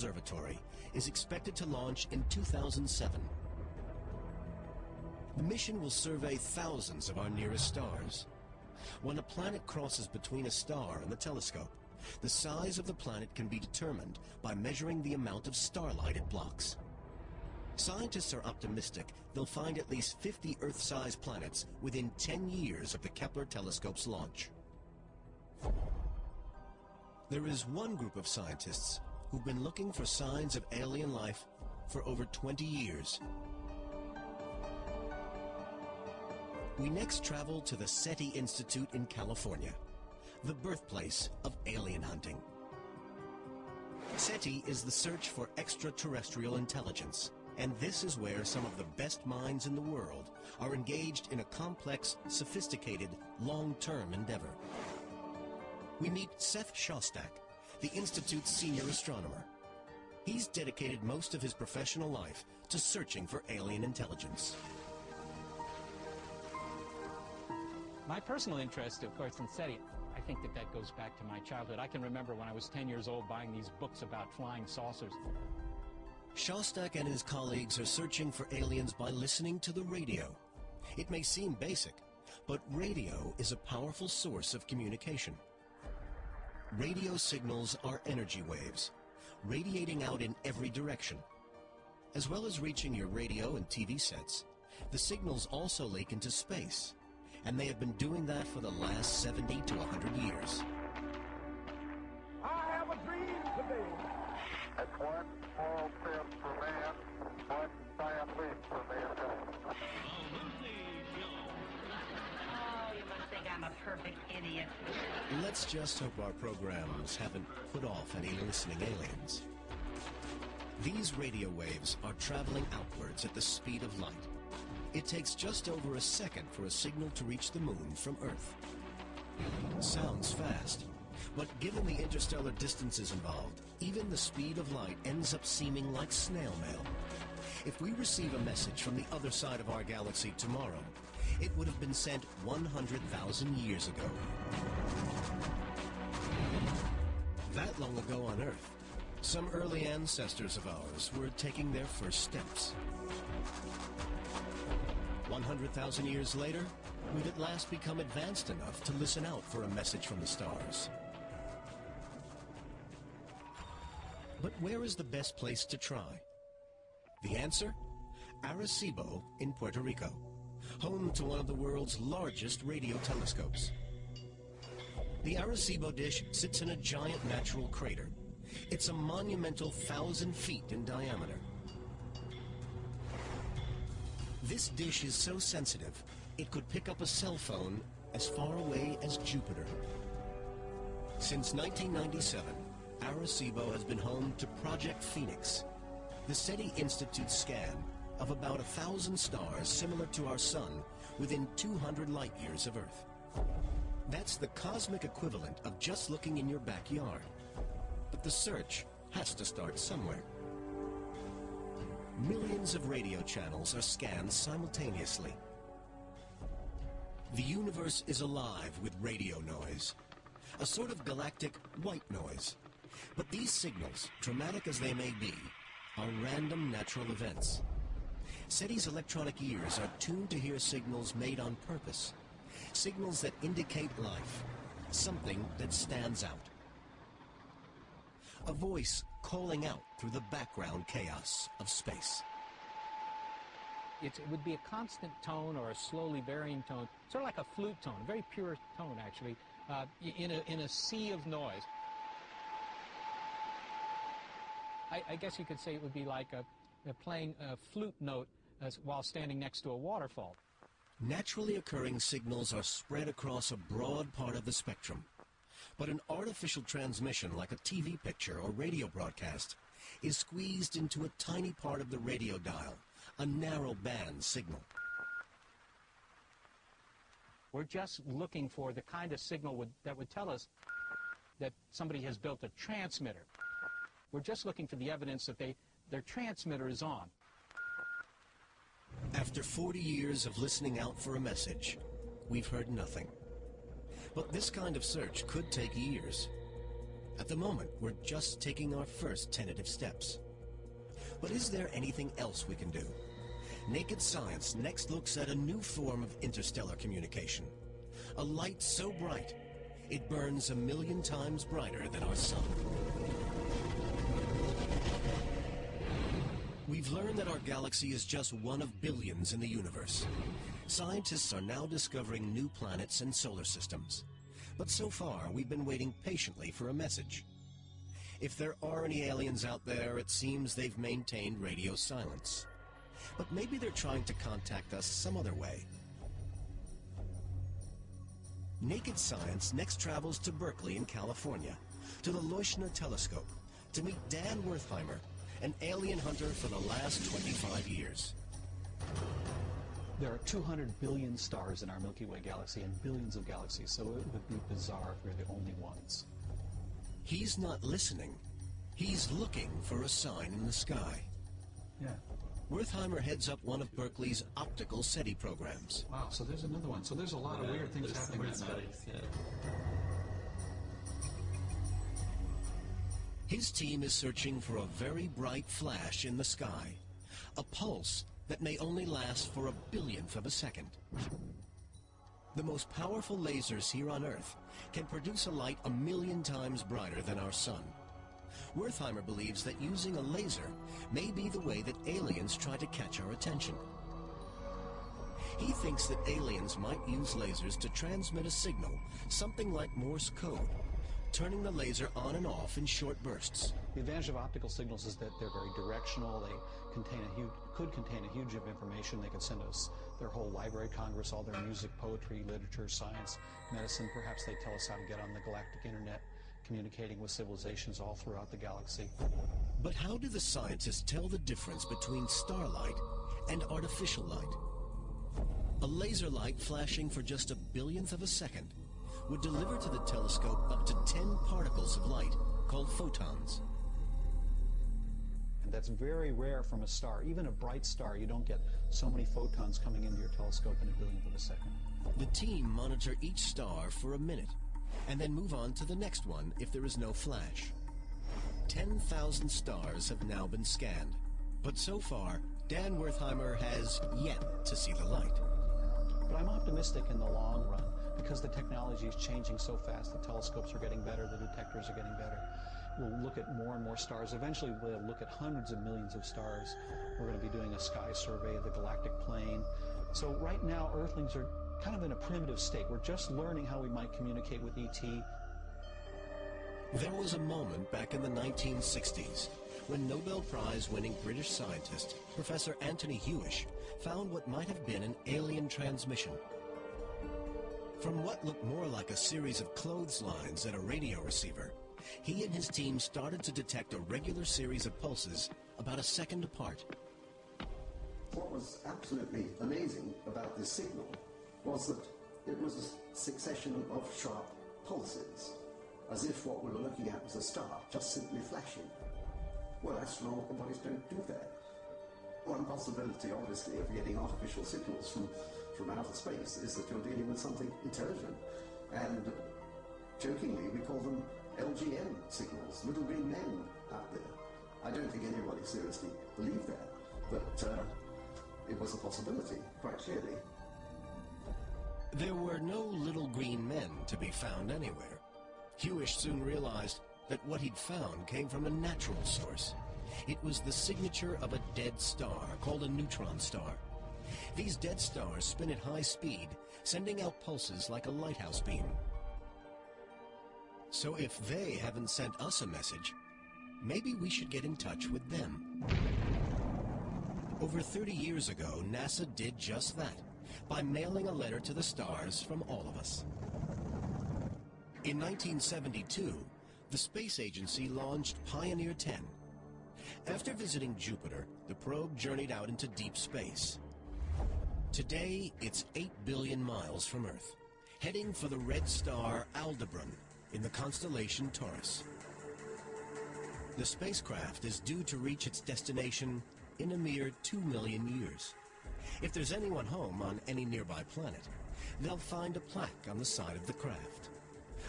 Observatory is expected to launch in 2007. The mission will survey thousands of our nearest stars. When a planet crosses between a star and the telescope, the size of the planet can be determined by measuring the amount of starlight it blocks. Scientists are optimistic they'll find at least 50 Earth-sized planets within 10 years of the Kepler telescope's launch. There is one group of scientists who've been looking for signs of alien life for over 20 years. We next travel to the SETI Institute in California, the birthplace of alien hunting. SETI is the search for extraterrestrial intelligence, and this is where some of the best minds in the world are engaged in a complex, sophisticated, long-term endeavor. We meet Seth Shostak, the Institute's senior astronomer. He's dedicated most of his professional life to searching for alien intelligence. My personal interest, of course, in SETI, I think that goes back to my childhood. I can remember when I was 10 years old buying these books about flying saucers. Shostak and his colleagues are searching for aliens by listening to the radio. It may seem basic, but radio is a powerful source of communication. Radio signals are energy waves, radiating out in every direction. As well as reaching your radio and TV sets, the signals also leak into space, and they have been doing that for the last 70 to 100 years. I have a dream today. That's one small step for man, one giant leap for mankind. Oh, you must think I'm a perfect idiot. Let's just hope our programs haven't put off any listening aliens. These radio waves are traveling outwards at the speed of light. It takes just over a second for a signal to reach the moon from Earth. Sounds fast, but given the interstellar distances involved, even the speed of light ends up seeming like snail mail. If we receive a message from the other side of our galaxy tomorrow, it would have been sent 100,000 years ago. That long ago on Earth, some early ancestors of ours were taking their first steps. 100,000 years later, we've at last become advanced enough to listen out for a message from the stars. But where is the best place to try? The answer? Arecibo in Puerto Rico, home to one of the world's largest radio telescopes. The Arecibo dish sits in a giant natural crater. It's a monumental 1,000 feet in diameter. This dish is so sensitive, it could pick up a cell phone as far away as Jupiter. Since 1997, Arecibo has been home to Project Phoenix, the SETI Institute scan of about 1,000 stars similar to our sun within 200 light-years of Earth. That's the cosmic equivalent of just looking in your backyard. But the search has to start somewhere. Millions of radio channels are scanned simultaneously. The universe is alive with radio noise, a sort of galactic white noise. But these signals, dramatic as they may be, are random natural events. SETI's electronic ears are tuned to hear signals made on purpose, signals that indicate life, something that stands out. A voice calling out through the background chaos of space. It would be a constant tone or a slowly varying tone, sort of like a flute tone, a very pure tone actually, in a sea of noise. I guess you could say it would be like playing a flute note while standing next to a waterfall. Naturally occurring signals are spread across a broad part of the spectrum. But an artificial transmission like a TV picture or radio broadcast is squeezed into a tiny part of the radio dial, a narrow band signal. We're just looking for the kind of signal that would tell us that somebody has built a transmitter. We're just looking for the evidence that their transmitter is on. After 40 years of listening out for a message, we've heard nothing. But this kind of search could take years. At the moment, we're just taking our first tentative steps. But is there anything else we can do? Naked Science next looks at a new form of interstellar communication. A light so bright, it burns 1,000,000 times brighter than our sun. We've learned that our galaxy is just one of billions in the universe. Scientists are now discovering new planets and solar systems. But so far, we've been waiting patiently for a message. If there are any aliens out there, it seems they've maintained radio silence. But maybe they're trying to contact us some other way. Naked Science next travels to Berkeley in California, to the Leuschner Telescope, to meet Dan Wertheimer, an alien hunter for the last 25 years. There are 200 billion stars in our Milky Way galaxy and billions of galaxies, so it would be bizarre if we're the only ones. He's not listening. He's looking for a sign in the sky. Yeah. Wertheimer heads up one of Berkeley's optical SETI programs. Wow, so there's another one. So there's a lot of weird things happening right now. His team is searching for a very bright flash in the sky, a pulse that may only last for 1/1000,000th of a second. The most powerful lasers here on Earth can produce a light 1,000,000 times brighter than our sun. Wertheimer believes that using a laser may be the way that aliens try to catch our attention. He thinks that aliens might use lasers to transmit a signal, something like Morse code, turning the laser on and off in short bursts. The advantage of optical signals is that they're very directional. They could contain a huge of information. They could send us their whole Library of Congress, all their music, poetry, literature, science, medicine. Perhaps they tell us how to get on the galactic internet, communicating with civilizations all throughout the galaxy. But how do the scientists tell the difference between starlight and artificial light? A laser light flashing for just 1/1000,000th of a second would deliver to the telescope up to 10 particles of light, called photons. And that's very rare from a star. Even a bright star, you don't get so many photons coming into your telescope in 1/1000,000th of a second. The team monitor each star for a minute, and then move on to the next one if there is no flash. 10,000 stars have now been scanned, but so far, Dan Wertheimer has yet to see the light. But I'm optimistic in the long run, because the technology is changing so fast. The telescopes are getting better, the detectors are getting better. We'll look at more and more stars. Eventually, we'll look at hundreds of millions of stars. We're going to be doing a sky survey of the galactic plane. So right now, Earthlings are kind of in a primitive state. We're just learning how we might communicate with ET. There was a moment back in the 1960s when Nobel Prize-winning British scientist Professor Anthony Hewish found what might have been an alien transmission. From what looked more like a series of clotheslines at a radio receiver, he and his team started to detect a regular series of pulses about a second apart. What was absolutely amazing about this signal was that it was a succession of sharp pulses, as if what we were looking at was a star, just simply flashing. Well, astronomical bodies don't do that. One possibility, obviously, of getting artificial signals from outer space is that you're dealing with something intelligent. And jokingly, we call them LGM signals, little green men out there. I don't think anybody seriously believed that, but it was a possibility, quite clearly. There were no little green men to be found anywhere. Hewish soon realized that what he'd found came from a natural source. It was the signature of a dead star called a neutron star. These dead stars spin at high speed, sending out pulses like a lighthouse beam. So if they haven't sent us a message, maybe we should get in touch with them. Over 30 years ago, NASA did just that by mailing a letter to the stars from all of us. In 1972, the space agency launched Pioneer 10. After visiting Jupiter, the probe journeyed out into deep space. Today, it's 8 billion miles from Earth, heading for the red star Aldebaran in the constellation Taurus. The spacecraft is due to reach its destination in a mere 2 million years. If there's anyone home on any nearby planet, they'll find a plaque on the side of the craft.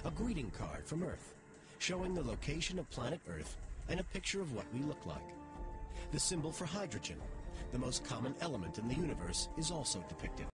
A greeting card from Earth, showing the location of planet Earth and a picture of what we look like. The symbol for hydrogen, the most common element in the universe, is also depicted.